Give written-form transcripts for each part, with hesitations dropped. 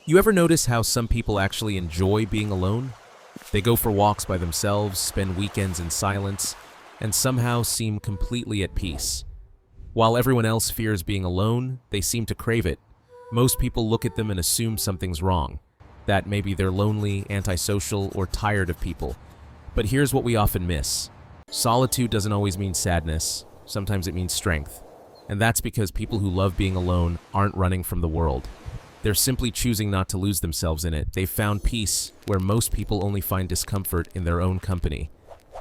You ever notice how some people actually enjoy being alone? They go for walks by themselves, spend weekends in silence, and somehow seem completely at peace. While everyone else fears being alone, they seem to crave it. Most people look at them and assume something's wrong, that maybe they're lonely, antisocial, or tired of people. But here's what we often miss. Solitude doesn't always mean sadness. Sometimes it means strength. And that's because people who love being alone aren't running from the world. They're simply choosing not to lose themselves in it. They've found peace where most people only find discomfort in their own company.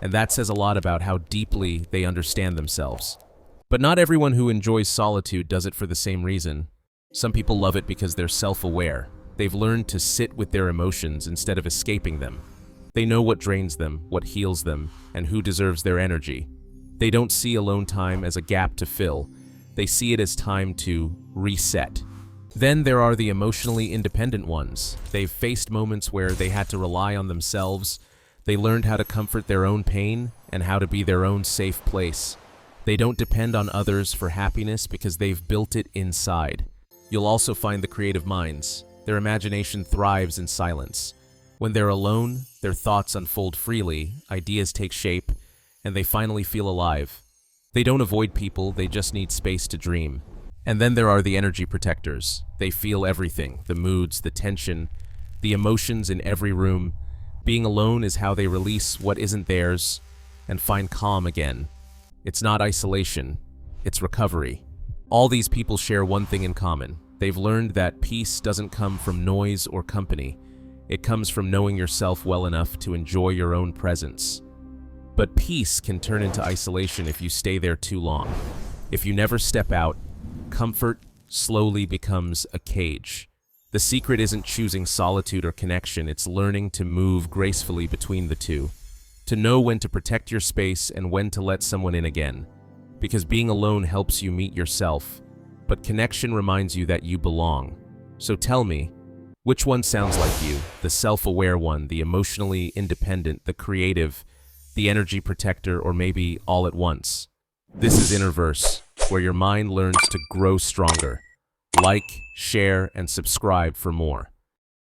And that says a lot about how deeply they understand themselves. But not everyone who enjoys solitude does it for the same reason. Some people love it because they're self-aware. They've learned to sit with their emotions instead of escaping them. They know what drains them, what heals them, and who deserves their energy. They don't see alone time as a gap to fill. They see it as time to reset. Then there are the emotionally independent ones. They've faced moments where they had to rely on themselves. They learned how to comfort their own pain and how to be their own safe place. They don't depend on others for happiness because they've built it inside. You'll also find the creative minds. Their imagination thrives in silence. When they're alone, their thoughts unfold freely, ideas take shape, and they finally feel alive. They don't avoid people, they just need space to dream. And then there are the energy protectors. They feel everything, the moods, the tension, the emotions in every room. Being alone is how they release what isn't theirs and find calm again. It's not isolation, it's recovery. All these people share one thing in common. They've learned that peace doesn't come from noise or company. It comes from knowing yourself well enough to enjoy your own presence. But peace can turn into isolation if you stay there too long. If you never step out, comfort slowly becomes a cage. The secret isn't choosing solitude or connection, it's learning to move gracefully between the two. To know when to protect your space and when to let someone in again. Because being alone helps you meet yourself, but connection reminds you that you belong. So tell me, which one sounds like you? The self-aware one, the emotionally independent, the creative, the energy protector, or maybe all at once? This is Introverts, where your mind learns to grow stronger. Like, share, and subscribe for more.